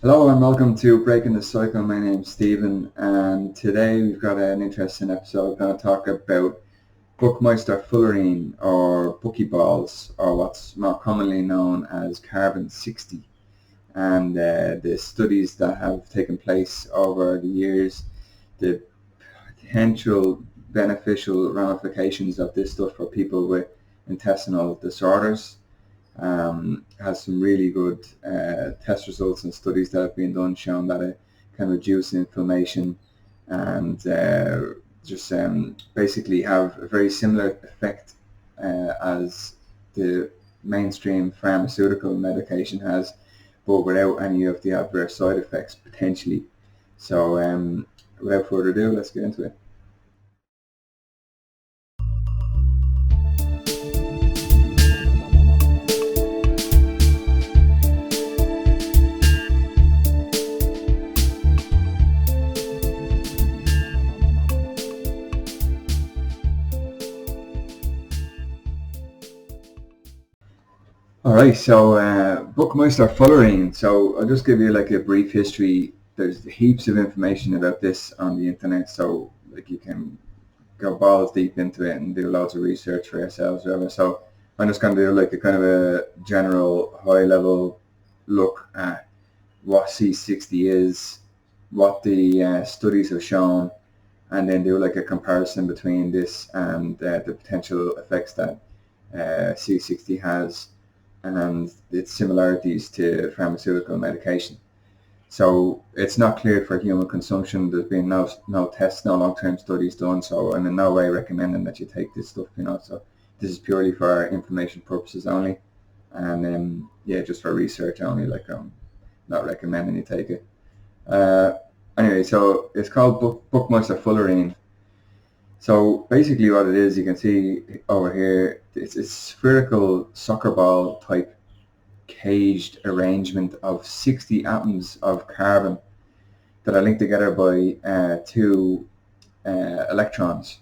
Hello and welcome to Breaking the Cycle. My name's Stephen, and today we've got an interesting episode. We're going to talk about Buckmeister fullerene or buckyballs, or what's more commonly known as carbon-60, and the studies that have taken place over the years, the potential beneficial ramifications of this stuff for people with intestinal disorders. Has some really good test results and studies that have been done showing that it can reduce inflammation and just basically have a very similar effect as the mainstream pharmaceutical medication has, but without any of the adverse side effects potentially. So without further ado, let's get into it. All right, so Buckmeister fullerene. So I'll just give you like a brief history. There's heaps of information about this on the internet, so like you can go balls deep into it and do loads of research for yourselves, whatever. So I'm just going to do like a kind of a general high level look at what C60 is, what the studies have shown, and then do like a comparison between this and the potential effects that C60 has and its similarities to pharmaceutical medication. So it's not cleared for human consumption. There's been no tests, no long-term studies done. So I'm in no way recommending that you take this stuff. So this is purely for information purposes only, and yeah, just for research only. Like not recommending you take it. Uh, anyway, so it's called Buckmeister fullerene. So basically what it is, you can see over here, it's a spherical soccer ball type caged arrangement of 60 atoms of carbon that are linked together by two electrons.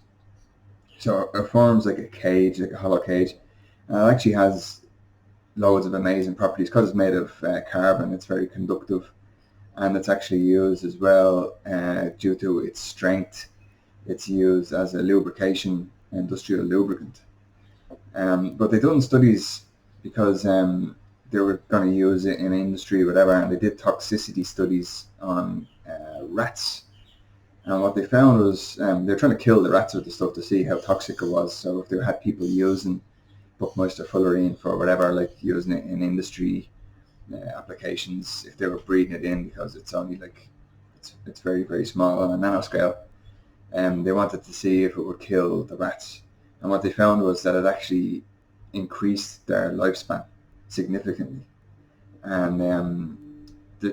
So it forms like a cage, like a hollow cage. And it actually has loads of amazing properties because it's made of carbon. It's very conductive, and it's actually used as well due to its strength. It's used as a lubrication, industrial lubricant. But they've done studies because they were going to use it in industry, whatever, and they did toxicity studies on rats. And what they found was they were trying to kill the rats with the stuff to see how toxic it was. So if they had people using Buckmeister fullerene for whatever, like using it in industry applications, if they were breeding it in because it's only like it's very very small on a nanoscale, and they wanted to see if it would kill the rats. And what they found was that it actually increased their lifespan significantly. And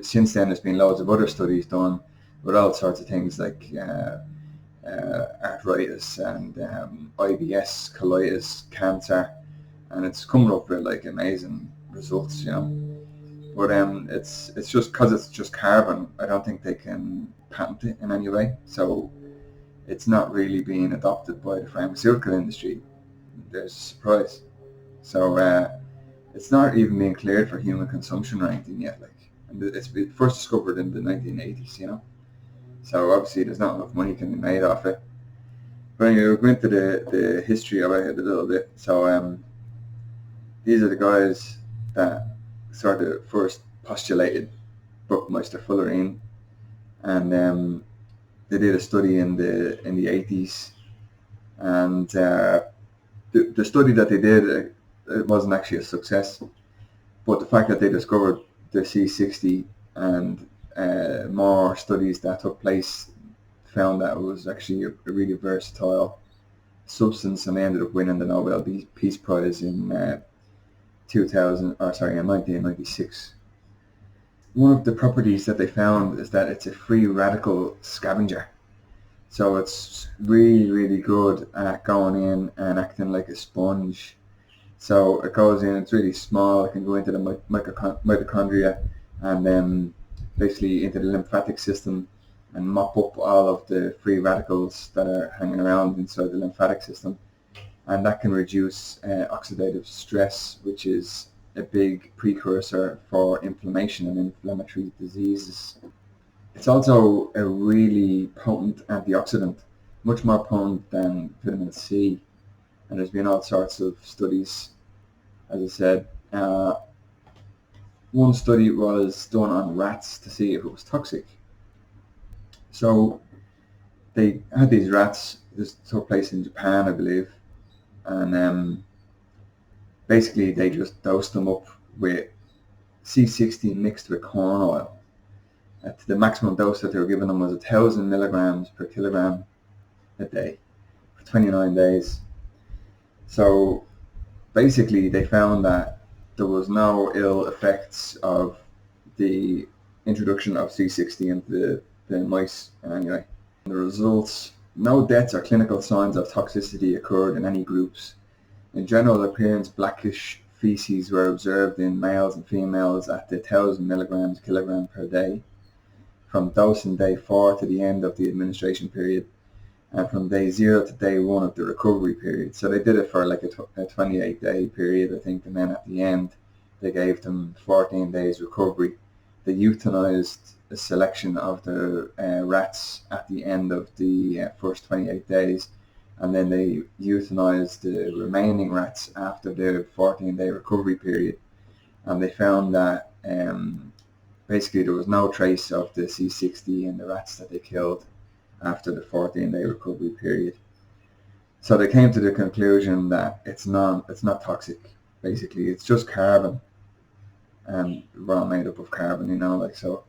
since then, there's been loads of other studies done with all sorts of things like arthritis and IBS, colitis, cancer, and it's coming up with like amazing results. But it's just because it's just carbon. I don't think they can patent it in any way. So it's not really being adopted by the pharmaceutical industry. There's a surprise. So it's not even being cleared for human consumption or anything yet. Like, and it's been first discovered in the 1980s. So obviously there's not enough money can be made off it. But anyway, we'll go into the history of it a little bit. So these are the guys that sort of first postulated Buckmeister fullerene, and they did a study in the 80s, and the study that they did it wasn't actually a success. But the fact that they discovered the C60 and more studies that took place found that it was actually a really versatile substance, and they ended up winning the Nobel Peace Prize in 1996. One of the properties that they found is that it's a free radical scavenger. So it's really, really good at going in and acting like a sponge. So it goes in, it's really small, it can go into the mitochondria and then basically into the lymphatic system and mop up all of the free radicals that are hanging around inside the lymphatic system. And that can reduce oxidative stress, which is a big precursor for inflammation and inflammatory diseases. It's also a really potent antioxidant, much more potent than vitamin C. And there's been all sorts of studies, as I said. One study was done on rats to see if it was toxic. So they had these rats. This took place in Japan, I believe, and basically they just dosed them up with C60 mixed with corn oil. The maximum dose that they were giving them was 1,000 milligrams per kilogram a day for 29 days. So basically they found that there was no ill effects of the introduction of C60 into the mice anyway. The results, no deaths or clinical signs of toxicity occurred in any groups. In general appearance, blackish feces were observed in males and females at the 1,000 milligrams kilogram per day from dosing day 4 to the end of the administration period, and from day 0 to day 1 of the recovery period. So they did it for like a 28-day period, I think, and then at the end they gave them 14 days recovery. They euthanized a selection of the rats at the end of the first 28 days, and then they euthanized the remaining rats after the 14-day recovery period. And they found that basically there was no trace of the C60 in the rats that they killed after the 14-day recovery period. So they came to the conclusion that it's not toxic. Basically, it's just carbon, and we're all made up of carbon, so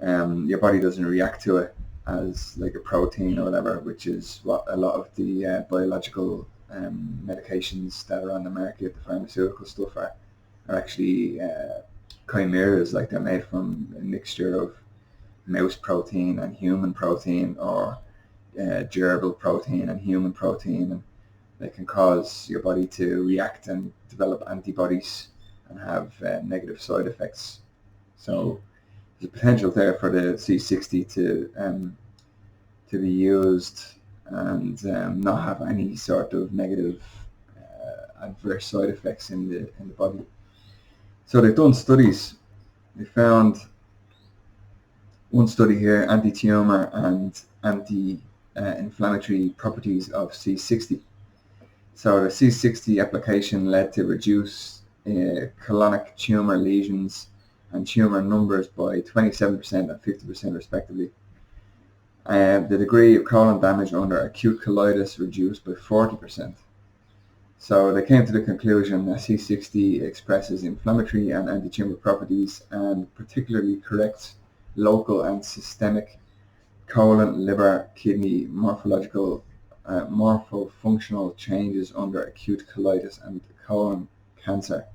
your body doesn't react to it as like a protein or whatever, which is what a lot of the biological medications that are on the market, the pharmaceutical stuff, are actually chimeras. Like they're made from a mixture of mouse protein and human protein, or gerbil protein and human protein, and they can cause your body to react and develop antibodies and have negative side effects. So there's a potential there for the C60 to be used and not have any sort of negative adverse side effects in the body. So they've done studies. They found one study here, anti-tumor and anti-inflammatory properties of C60. So the C60 application led to reduced colonic tumor lesions and tumor numbers by 27% and 50% respectively. The degree of colon damage under acute colitis reduced by 40%. So they came to the conclusion that C60 expresses inflammatory and anti-tumor properties, and particularly corrects local and systemic colon, liver, kidney morphological morphofunctional changes under acute colitis and colon cancer.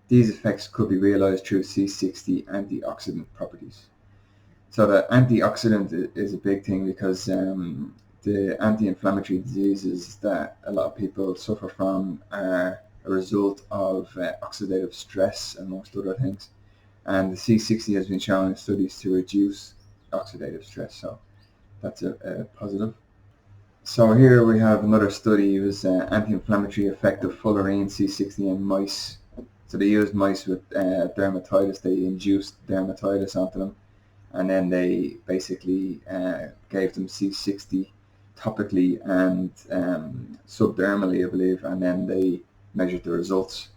These effects could be realized through C60 antioxidant properties. So the antioxidant is a big thing, because the anti-inflammatory diseases that a lot of people suffer from are a result of oxidative stress, amongst other things. And the C60 has been shown in studies to reduce oxidative stress, so that's a positive. So here we have another study. It was anti-inflammatory effect of fullerene C60 in mice. So they used mice with dermatitis. They induced dermatitis onto them, and then they basically gave them C60 topically and subdermally, I believe, and then they measured the results.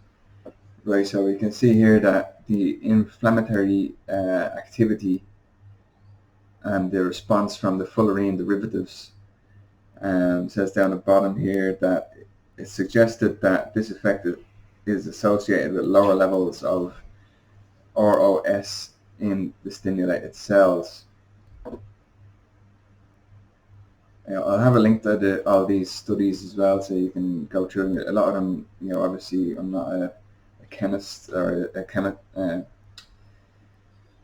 Right, so we can see here that the inflammatory activity and the response from the fullerene derivatives says down the bottom here that it suggested that this effect is associated with lower levels of ROS in the stimulated cells. I'll have a link to all these studies as well, so you can go through them. A lot of them, obviously I'm not a chemist or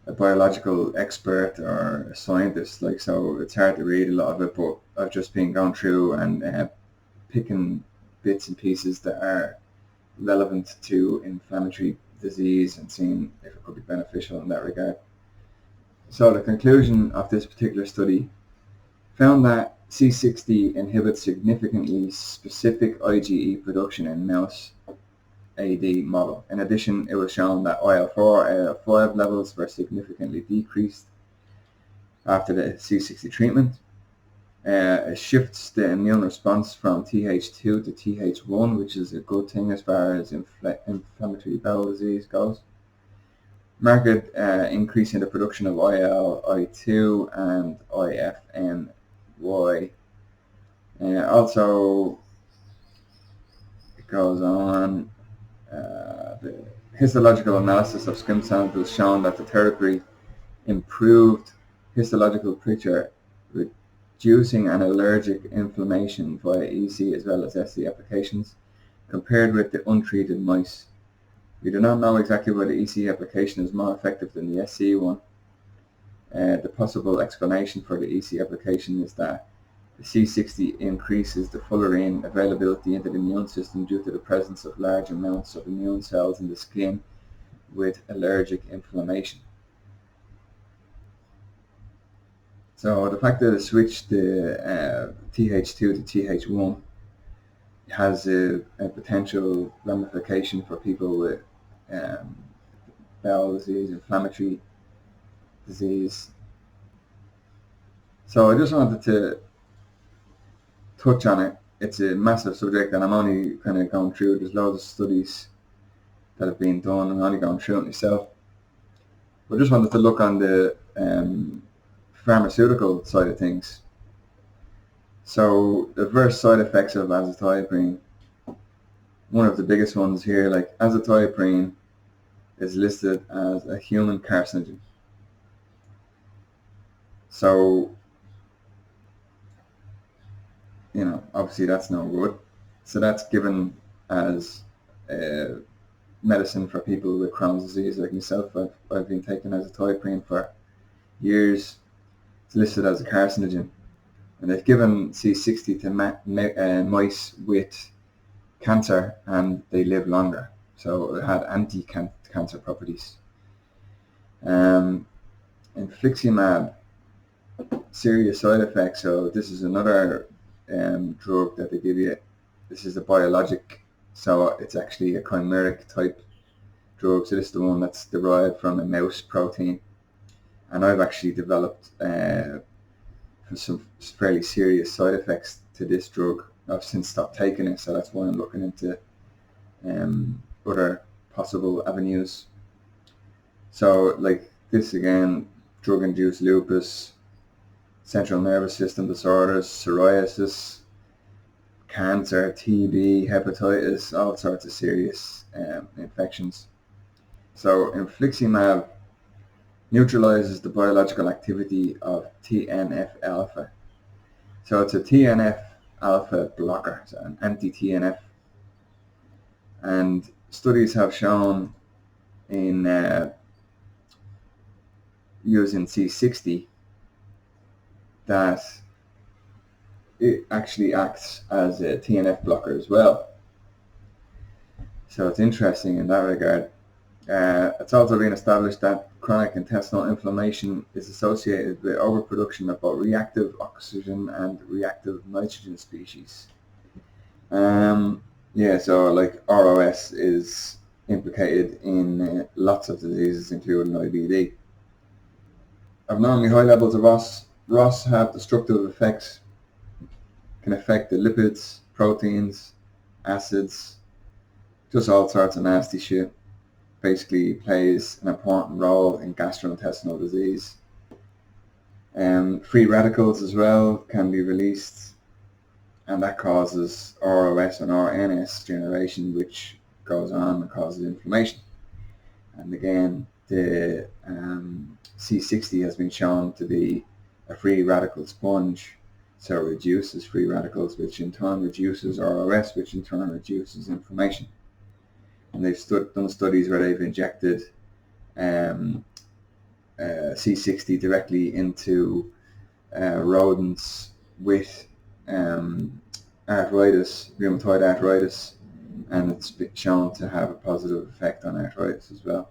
a biological expert or a scientist, so it's hard to read a lot of it, but I've just been going through and picking bits and pieces that are relevant to inflammatory disease and seeing if it could be beneficial in that regard. So the conclusion of this particular study found that C60 inhibits significantly specific IgE production in mouse, AD model. In addition, it was shown that IL-4, IL-5 levels were significantly decreased after the C60 treatment. It shifts the immune response from Th2 to Th1, which is a good thing as far as inflammatory bowel disease goes. Marked increase in the production of IL-I2 and IFNY. Also, it goes on, the histological analysis of skin samples shown that the therapy improved histological picture, reducing an allergic inflammation via EC as well as SC applications compared with the untreated mice. We do not know exactly why the EC application is more effective than the SC one. The possible explanation for the EC application is that the C60 increases the fullerene availability into the immune system due to the presence of large amounts of immune cells in the skin with allergic inflammation. So the fact that it switched the Th2 to Th1 has a potential ramification for people with bowel disease, inflammatory disease. So I just wanted to touch on it. It's a massive subject, and I'm only kind of going through. There's loads of studies that have been done. I'm only going through it myself. But I just wanted to look on the pharmaceutical side of things. So adverse side effects of azathioprine. One of the biggest ones here, like azathioprine, is listed as a human carcinogen. So, obviously that's no good. So that's given as medicine for people with Crohn's disease like myself. I've been taking azathioprine for years. It's listed as a carcinogen. And they've given C60 to mice with cancer, and they live longer. So it had anti-cancer properties. Infliximab, serious side effects. So this is another drug that they give you. This is a biologic, so it's actually a chimeric type drug. So this is the one that's derived from a mouse protein. And I've actually developed some fairly serious side effects to this drug. I've since stopped taking it, so that's why I'm looking into other possible avenues. So like this again, drug-induced lupus, central nervous system disorders, psoriasis, cancer, TB, hepatitis, all sorts of serious infections. So infliximab neutralizes the biological activity of TNF-alpha. So it's a TNF-alpha blocker, so an anti-TNF. And studies have shown in using C60 that it actually acts as a TNF blocker as well. So it's interesting in that regard. It's also been established that chronic intestinal inflammation is associated with overproduction of both reactive oxygen and reactive nitrogen species. So like ROS is implicated in lots of diseases, including IBD. Abnormally high levels of ROS have destructive effects, can affect the lipids, proteins, acids, just all sorts of nasty shit. Basically plays an important role in gastrointestinal disease. Free radicals as well can be released, and that causes ROS and RNS generation, which goes on and causes inflammation. And again, the C60 has been shown to be a free radical sponge, so it reduces free radicals, which in turn reduces ROS, which in turn reduces inflammation. And they've done studies where they've injected C60 directly into rodents with arthritis, rheumatoid arthritis, and it's been shown to have a positive effect on arthritis as well.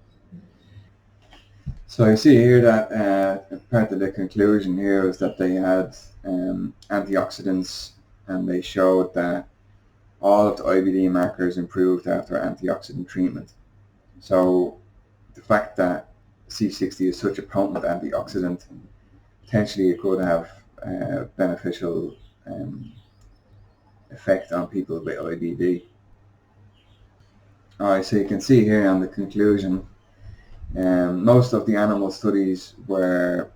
So you see here that part of the conclusion here is that they had antioxidants, and they showed that all of the IBD markers improved after antioxidant treatment. So the fact that C60 is such a potent antioxidant, potentially it could have beneficial effect on people with IBD. Alright, so you can see here on the conclusion, most of the animal studies were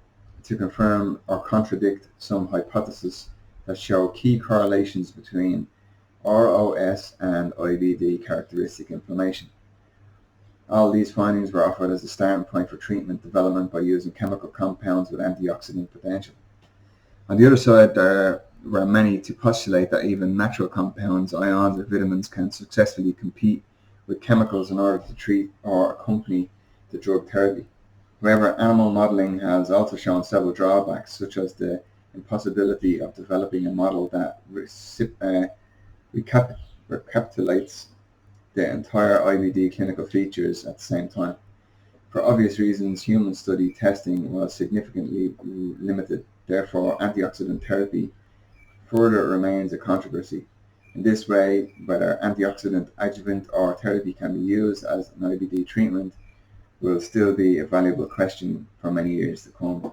to confirm or contradict some hypothesis that show key correlations between ROS and IBD characteristic inflammation. All these findings were offered as a starting point for treatment development by using chemical compounds with antioxidant potential. On the other side, there were many to postulate that even natural compounds, ions, or vitamins can successfully compete with chemicals in order to treat or accompany the drug therapy. However, animal modeling has also shown several drawbacks, such as the impossibility of developing a model that recapitulates the entire IBD clinical features at the same time. For obvious reasons, human study testing was significantly limited. Therefore, antioxidant therapy further remains a controversy. In this way, whether antioxidant adjuvant or therapy can be used as an IBD treatment will still be a valuable question for many years to come.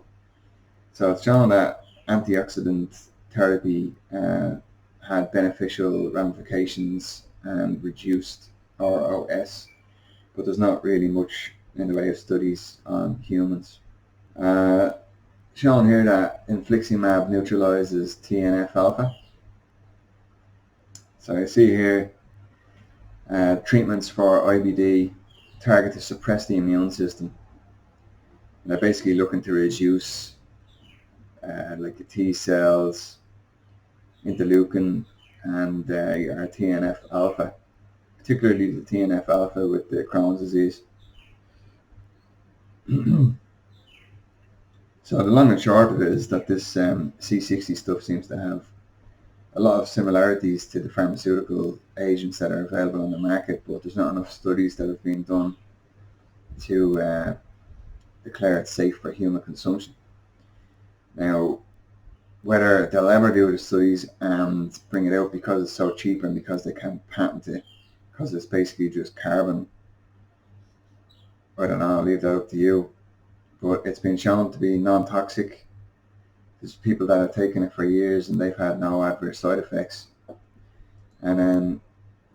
So it's shown that antioxidant therapy had beneficial ramifications and reduced ROS, but there's not really much in the way of studies on humans. Shown here that infliximab neutralizes TNF-alpha. So you see here treatments for IBD target to suppress the immune system. And they're basically looking to reduce like the T cells, interleukin, and your TNF-alpha, particularly the TNF-alpha with the Crohn's disease. So the long and short of it is that this C60 stuff seems to have a lot of similarities to the pharmaceutical agents that are available on the market, but there's not enough studies that have been done to declare it safe for human consumption. Now, whether they'll ever do the studies and bring it out because it's so cheap and because they can't patent it, because it's basically just carbon, I don't know, I'll leave that up to you. But it's been shown to be non-toxic. There's people that have taken it for years and they've had no adverse side effects. And then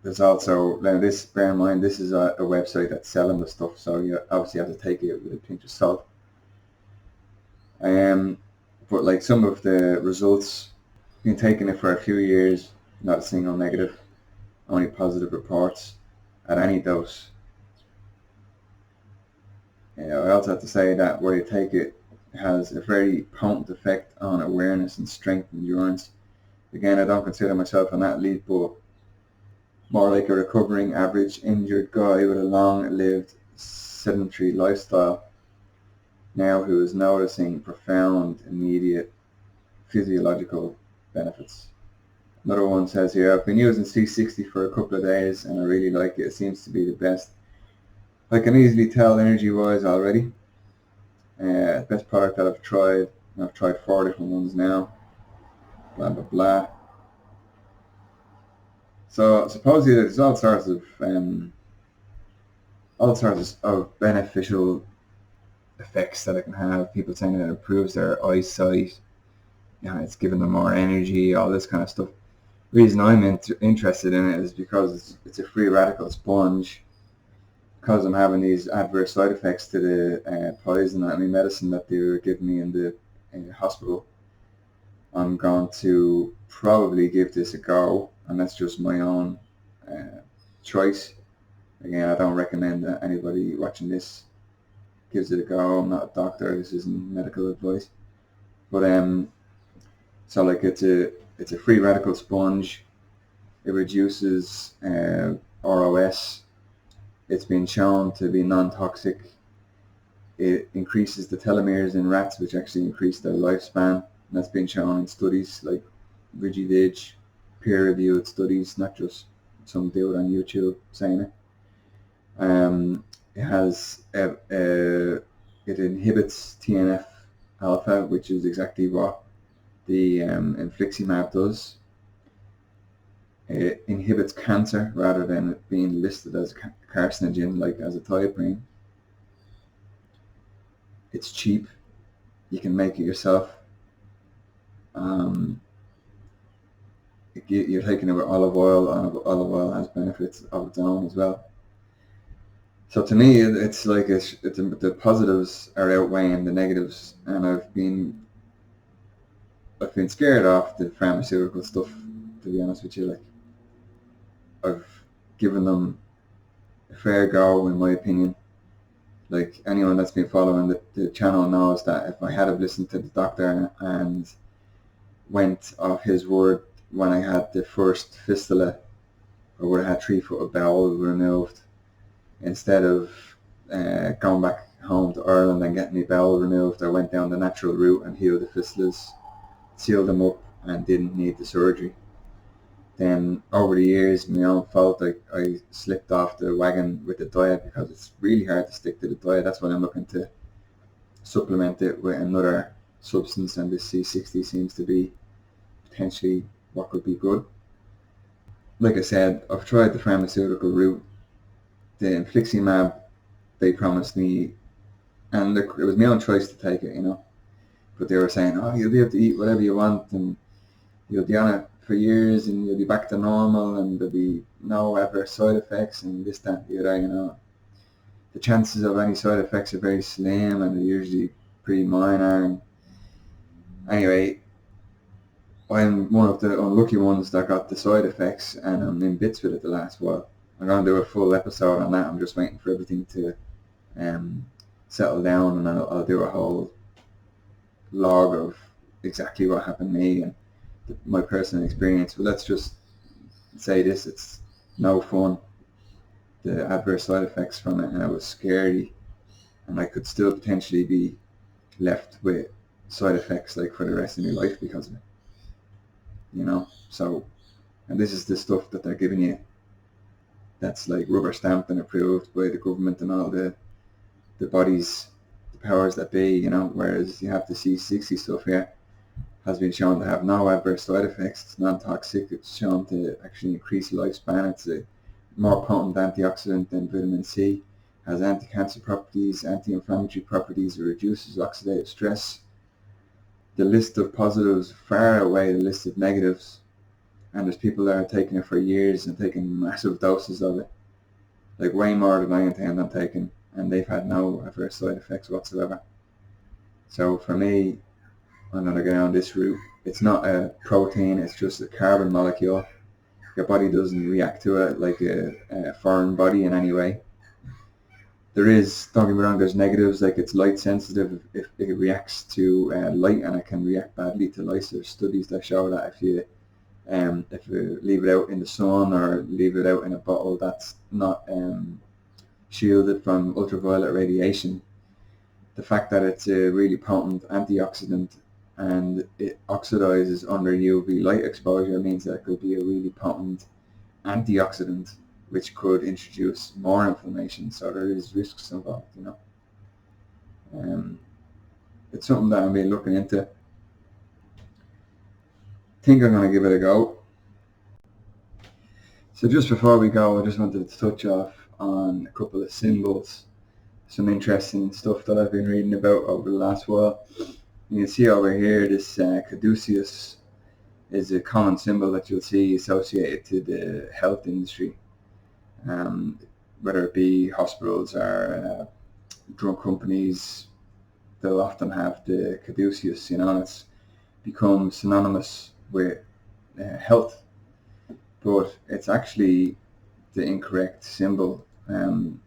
there's also, now this, bear in mind, this is a website that's selling the stuff, so you obviously have to take it with a pinch of salt. But like some of the results, been taking it for a few years, not a single negative, only positive reports at any dose. I also have to say that where you take it has a very potent effect on awareness and strength and endurance. Again, I don't consider myself an athlete, but more like a recovering average injured guy with a long-lived sedentary lifestyle now who is noticing profound immediate physiological benefits. Another one says here, I've been using C60 for a couple of days and I really like it. It seems to be the best. I can easily tell energy-wise already. Best product that I've tried. I've tried 4 different ones now. Blah blah blah. So supposedly there's all sorts of beneficial effects that it can have. People saying that it improves their eyesight. It's giving them more energy. All this kind of stuff. The reason I'm interested in it is because it's a free radical sponge. Because I'm having these adverse side effects to the poison, medicine that they were giving me in the hospital, I'm going to probably give this a go, and that's just my own choice. Again, I don't recommend that anybody watching this gives it a go. I'm not a doctor. This isn't medical advice. But so like it's a free radical sponge. It reduces ROS. It's been shown to be non-toxic. It increases the telomeres in rats, which actually increase their lifespan. And that's been shown in studies like RIGI-VIG, peer-reviewed studies, not just some dude on YouTube saying it. It inhibits TNF-alpha, which is exactly what the infliximab does. It inhibits cancer rather than it being listed as a carcinogen like azathioprine. It's cheap. You can make it yourself. You're taking it with olive oil, and olive oil has benefits of its own as well. So to me, it's like the positives are outweighing the negatives, and I've been scared off the pharmaceutical stuff. To be honest with you, like I've given them a fair go, in my opinion. Like anyone that's been following the channel knows that if I had have listened to the doctor and went off his word when I had the first fistula, I would have had 3 foot of bowel removed instead of going back home to Ireland and getting my bowel removed. I went down the natural route and healed the fistulas, sealed them up, and didn't need the surgery. Then over the years, my own fault, I slipped off the wagon with the diet because it's really hard to stick to the diet. That's why I'm looking to supplement it with another substance, and this C60 seems to be potentially what could be good. Like I said, I've tried the pharmaceutical route. The infliximab they promised me, and it was my own choice to take it, but they were saying, oh, you'll be able to eat whatever you want and you'll be on it for years and you'll be back to normal and there'll be no adverse side effects and this, that, the other, The chances of any side effects are very slim and they're usually pretty minor. And anyway, I'm one of the unlucky ones that got the side effects, and I'm in bits with it the last while. I'm going to do a full episode on that. I'm just waiting for everything to settle down, and I'll do a whole log of exactly what happened to me and my personal experience. But let's just say this: it's no fun. The adverse side effects from it, and it was scary, and I could still potentially be left with side effects like for the rest of my life because of it. So, and this is the stuff that they're giving you that's like rubber stamped and approved by the government and all the bodies, the powers that be, whereas you have the C60 stuff here has been shown to have no adverse side effects. It's non-toxic. It's shown to actually increase lifespan. It's a more potent antioxidant than vitamin C. Has anti-cancer properties, anti-inflammatory properties. It reduces oxidative stress. The list of positives far outweigh the list of negatives, and there's people that are taking it for years and taking massive doses of it, like way more than I intend on taking, and they've had no adverse side effects whatsoever. So for me, I'm going to go down this route. It's not a protein, it's just a carbon molecule. Your body doesn't react to it like a foreign body in any way. There is, don't get me wrong, there's negatives, like it's light sensitive. If it reacts to light, and it can react badly to light. There's studies that show that if you leave it out in the sun or leave it out in a bottle that's not shielded from ultraviolet radiation, the fact that it's a really potent antioxidant and it oxidizes under UV light exposure means that it could be a really potent antioxidant, which could introduce more inflammation. So there is risks involved, It's something that I've been looking into. Think I'm going to give it a go. So just before we go, I just wanted to touch off on a couple of symbols, some interesting stuff that I've been reading about over the last while. You can see over here, this caduceus is a common symbol that you'll see associated to the health industry, whether it be hospitals or drug companies. They'll often have the caduceus, and it's become synonymous with health, but it's actually the incorrect symbol. You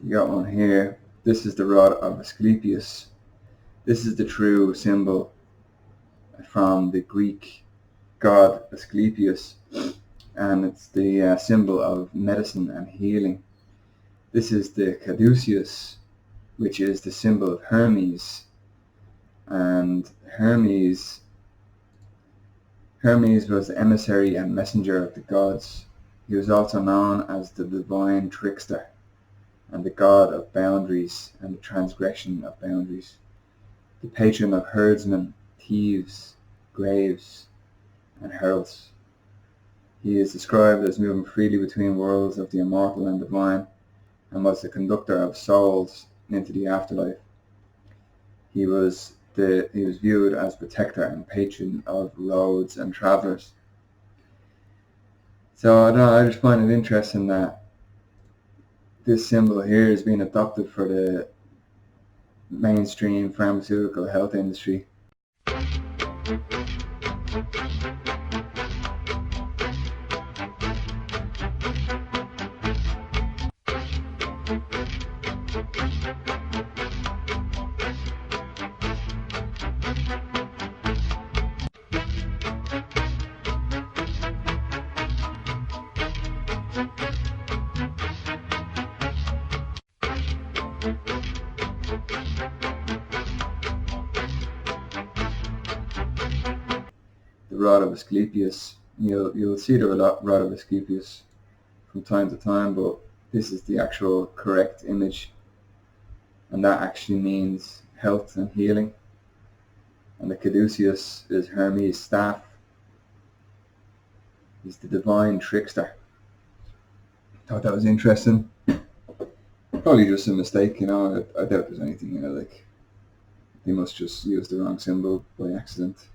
got one here. This is the rod of Asclepius. This is the true symbol from the Greek god Asclepius, and it's the symbol of medicine and healing. This is the caduceus, which is the symbol of Hermes, and Hermes was the emissary and messenger of the gods. He was also known as the divine trickster and the god of boundaries and the transgression of boundaries, the patron of herdsmen, thieves, graves, and heralds. He is described as moving freely between worlds of the immortal and divine, and was the conductor of souls into the afterlife. He was viewed as protector and patron of roads and travellers. So I don't know, I just find it interesting that this symbol here is being adopted for the mainstream pharmaceutical health industry. The rod of Asclepius. You'll see the rod of Asclepius from time to time, but this is the actual correct image, and that actually means health and healing. And the caduceus is Hermes' staff. He's the divine trickster. Thought that was interesting. Probably just a mistake, I doubt there's anything, like they must just use the wrong symbol by accident.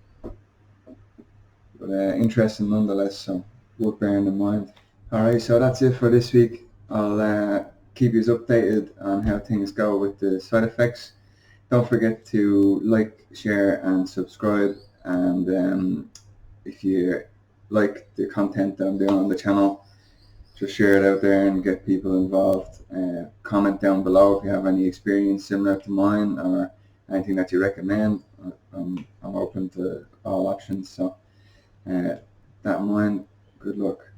But interesting nonetheless, so worth bearing in mind. Alright, so that's it for this week. I'll keep you updated on how things go with the side effects. Don't forget to like, share and subscribe, and if you like the content that I'm doing on the channel, just share it out there and get people involved. Comment down below if you have any experience similar to mine or anything that you recommend. I'm open to all options, so that in mind, good luck.